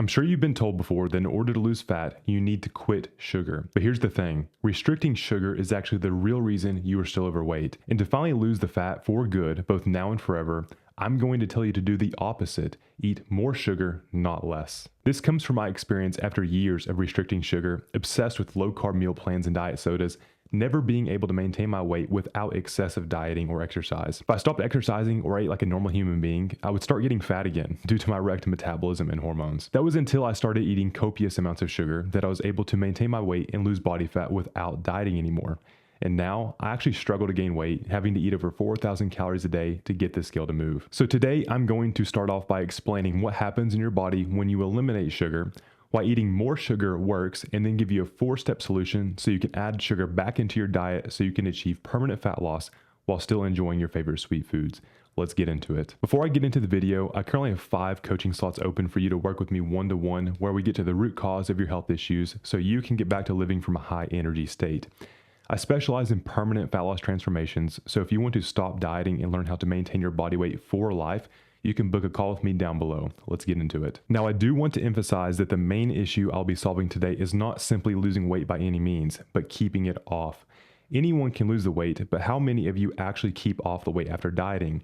I'm sure you've been told before that in order to lose fat, you need to quit sugar. But here's the thing, restricting sugar is actually the real reason you are still overweight. And to finally lose the fat for good, both now and forever, I'm going to tell you to do the opposite. Eat more sugar, not less. This comes from my experience after years of restricting sugar, obsessed with low-carb meal plans and diet sodas, never being able to maintain my weight without excessive dieting or exercise. If I stopped exercising or ate like a normal human being, I would start getting fat again due to my wrecked metabolism and hormones. That was until I started eating copious amounts of sugar that I was able to maintain my weight and lose body fat without dieting anymore. And now I actually struggle to gain weight, having to eat over 4,000 calories a day to get this scale to move. So today I'm going to start off by explaining what happens in your body when you eliminate sugar, why eating more sugar works, and then give you a 4-step solution so you can add sugar back into your diet so you can achieve permanent fat loss while still enjoying your favorite sweet foods. Let's get into it. Before I get into the video, I currently have 5 coaching slots open for you to work with me one-to-one, where we get to the root cause of your health issues so you can get back to living from a high energy state. I specialize in permanent fat loss transformations, so if you want to stop dieting and learn how to maintain your body weight for life, you can book a call with me down below. Let's get into it. Now, I do want to emphasize that the main issue I'll be solving today is not simply losing weight by any means, but keeping it off. Anyone can lose the weight, but how many of you actually keep off the weight after dieting?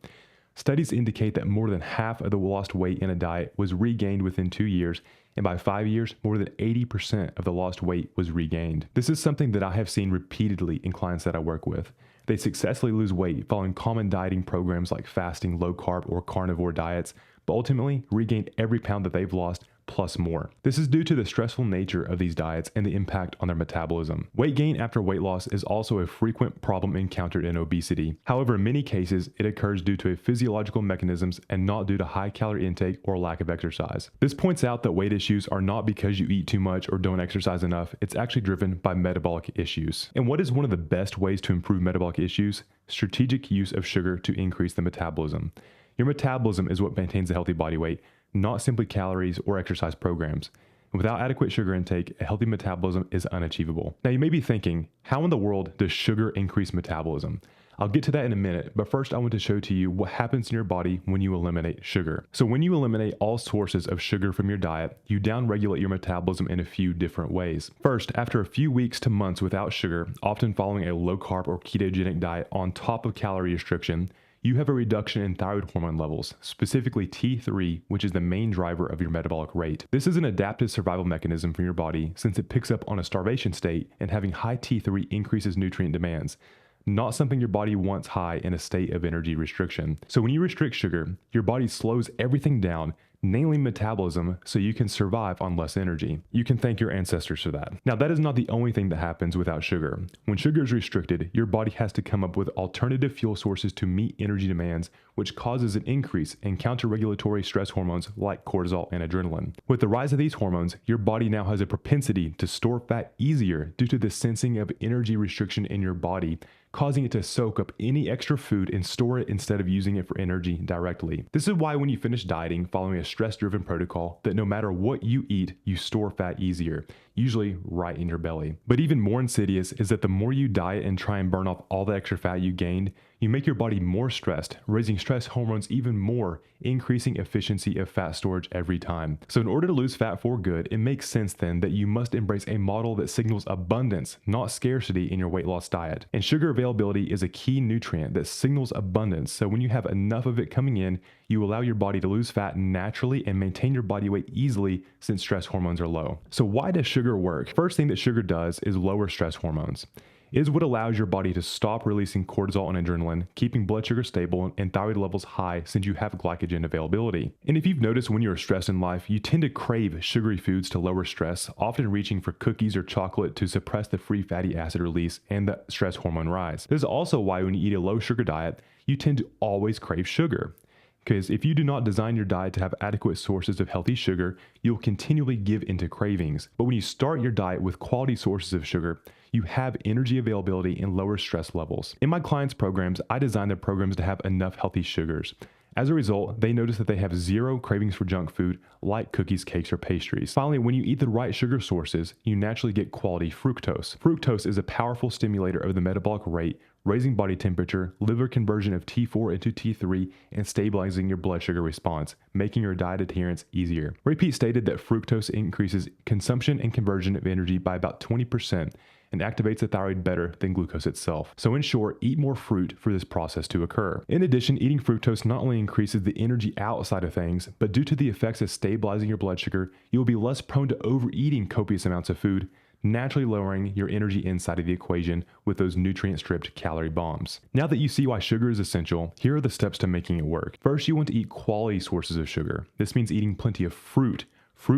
Studies indicate that more than half of the lost weight in a diet was regained within 2 years, and by 5 years, more than 80% of the lost weight was regained. This is something that I have seen repeatedly in clients that I work with. They successfully lose weight following common dieting programs like fasting, low carb, or carnivore diets, but ultimately regain every pound that they've lost plus more. This is due to the stressful nature of these diets and the impact on their metabolism. Weight gain after weight loss is also a frequent problem encountered in obesity. However, in many cases, it occurs due to physiological mechanisms and not due to high calorie intake or lack of exercise. This points out that weight issues are not because you eat too much or don't exercise enough. It's actually driven by metabolic issues. And what is one of the best ways to improve metabolic issues? Strategic use of sugar to increase the metabolism. Your metabolism is what maintains a healthy body weight, not simply calories or exercise programs. And without adequate sugar intake, a healthy metabolism is unachievable. Now you may be thinking, how in the world does sugar increase metabolism? I'll get to that in a minute, but first I want to show to you what happens in your body when you eliminate sugar. So when you eliminate all sources of sugar from your diet, you downregulate your metabolism in a few different ways. First, after a few weeks to months without sugar, often following a low carb or ketogenic diet on top of calorie restriction, you have a reduction in thyroid hormone levels, specifically T3, which is the main driver of your metabolic rate. This is an adaptive survival mechanism for your body since it picks up on a starvation state, and having high T3 increases nutrient demands, not something your body wants high in a state of energy restriction. So when you restrict sugar, your body slows everything down, namely metabolism, so you can survive on less energy. You can thank your ancestors for that. Now, that is not the only thing that happens without sugar. When sugar is restricted, your body has to come up with alternative fuel sources to meet energy demands, which causes an increase in counter-regulatory stress hormones like cortisol and adrenaline. With the rise of these hormones, your body now has a propensity to store fat easier due to the sensing of energy restriction in your body, causing it to soak up any extra food and store it instead of using it for energy directly. This is why when you finish dieting following a stress-driven protocol, that no matter what you eat, you store fat easier, usually right in your belly. But even more insidious is that the more you diet and try and burn off all the extra fat you gained, you make your body more stressed, raising stress hormones even more, increasing efficiency of fat storage every time. So in order to lose fat for good, it makes sense then that you must embrace a model that signals abundance, not scarcity in your weight loss diet. And sugar availability is a key nutrient that signals abundance, so when you have enough of it coming in, you allow your body to lose fat naturally and maintain your body weight easily since stress hormones are low. So why does sugar work? First thing that sugar does is lower stress hormones. It is what allows your body to stop releasing cortisol and adrenaline, keeping blood sugar stable and thyroid levels high since you have glycogen availability. And if you've noticed when you're stressed in life, you tend to crave sugary foods to lower stress, often reaching for cookies or chocolate to suppress the free fatty acid release and the stress hormone rise. This is also why when you eat a low sugar diet, you tend to always crave sugar. Because if you do not design your diet to have adequate sources of healthy sugar, you'll continually give into cravings. But when you start your diet with quality sources of sugar, you have energy availability and lower stress levels. In my clients' programs, I design their programs to have enough healthy sugars. As a result, they notice that they have zero cravings for junk food like cookies, cakes, or pastries. Finally, when you eat the right sugar sources, you naturally get quality fructose. Fructose is a powerful stimulator of the metabolic rate, raising body temperature, liver conversion of T4 into T3, and stabilizing your blood sugar response, making your diet adherence easier. Repeat stated that fructose increases consumption and conversion of energy by about 20% and activates the thyroid better than glucose itself. So in short, eat more fruit for this process to occur. In addition, eating fructose not only increases the energy outside of things, but due to the effects of stabilizing your blood sugar, you will be less prone to overeating copious amounts of food, naturally lowering your energy inside of the equation with those nutrient-stripped calorie bombs. Now that you see why sugar is essential, here are the steps to making it work. First, you want to eat quality sources of sugar. This means eating plenty of fruit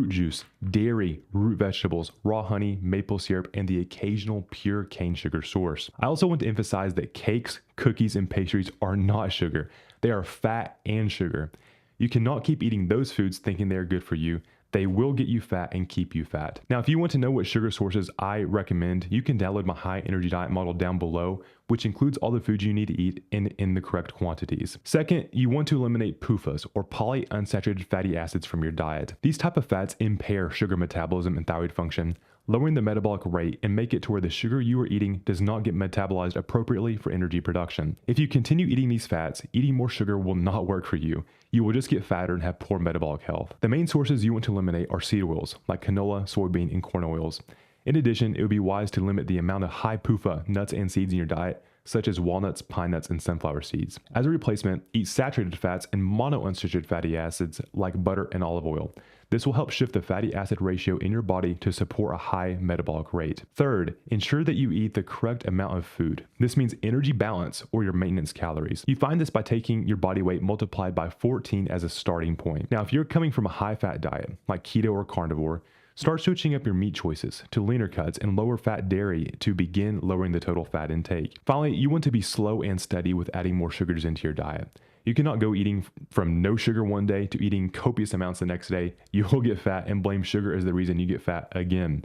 juice, dairy, root vegetables, raw honey, maple syrup, and the occasional pure cane sugar source. I also want to emphasize that cakes, cookies, and pastries are not sugar. They are fat and sugar. You cannot keep eating those foods thinking they are good for you. They will get you fat and keep you fat. Now, if you want to know what sugar sources I recommend, you can download my high energy diet model down below, which includes all the foods you need to eat in the correct quantities. Second, you want to eliminate PUFAs or polyunsaturated fatty acids from your diet. These type of fats impair sugar metabolism and thyroid function, lowering the metabolic rate and make it to where the sugar you are eating does not get metabolized appropriately for energy production. If you continue eating these fats, eating more sugar will not work for you. You will just get fatter and have poor metabolic health. The main sources you want to eliminate are seed oils, like canola, soybean, and corn oils. In addition, it would be wise to limit the amount of high PUFA nuts and seeds in your diet, such as walnuts, pine nuts, and sunflower seeds. As a replacement, eat saturated fats and monounsaturated fatty acids like butter and olive oil. This will help shift the fatty acid ratio in your body to support a high metabolic rate. Third, ensure that you eat the correct amount of food. This means energy balance or your maintenance calories. You find this by taking your body weight multiplied by 14 as a starting point. Now, if you're coming from a high fat diet like keto or carnivore, start switching up your meat choices to leaner cuts and lower fat dairy to begin lowering the total fat intake. Finally, you want to be slow and steady with adding more sugars into your diet. You cannot go eating from no sugar one day to eating copious amounts the next day. You will get fat and blame sugar as the reason you get fat again.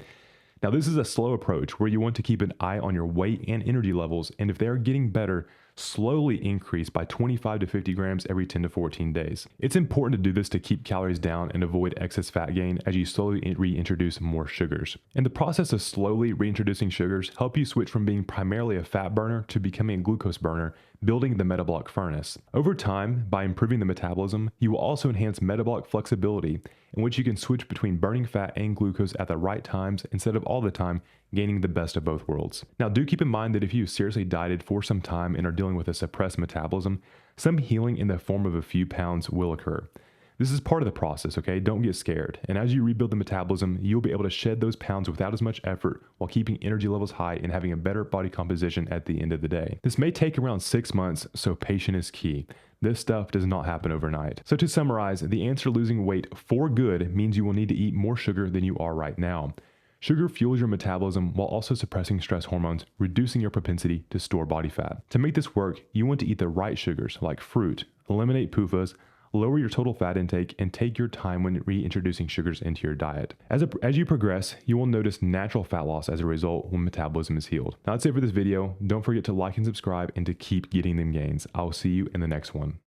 Now, this is a slow approach where you want to keep an eye on your weight and energy levels, and if they are getting better, slowly increase by 25 to 50 grams every 10 to 14 days. It's important to do this to keep calories down and avoid excess fat gain as you slowly reintroduce more sugars. In the process of slowly reintroducing sugars, help you switch from being primarily a fat burner to becoming a glucose burner, building the metabolic furnace. Over time, by improving the metabolism, you will also enhance metabolic flexibility, in which you can switch between burning fat and glucose at the right times instead of all the time, gaining the best of both worlds. Now, do keep in mind that if you seriously dieted for some time and are dealing with a suppressed metabolism, some healing in the form of a few pounds will occur. This is part of the process, okay? Don't get scared. And as you rebuild the metabolism, you'll be able to shed those pounds without as much effort while keeping energy levels high and having a better body composition at the end of the day. This may take around 6 months, so patience is key. This stuff does not happen overnight. So to summarize, the answer to losing weight for good means you will need to eat more sugar than you are right now. Sugar fuels your metabolism while also suppressing stress hormones, reducing your propensity to store body fat. To make this work, you want to eat the right sugars like fruit, eliminate PUFAs, lower your total fat intake, and take your time when reintroducing sugars into your diet. As you progress, you will notice natural fat loss as a result when metabolism is healed. Now that's it for this video. Don't forget to like and subscribe and to keep getting them gains. I'll see you in the next one.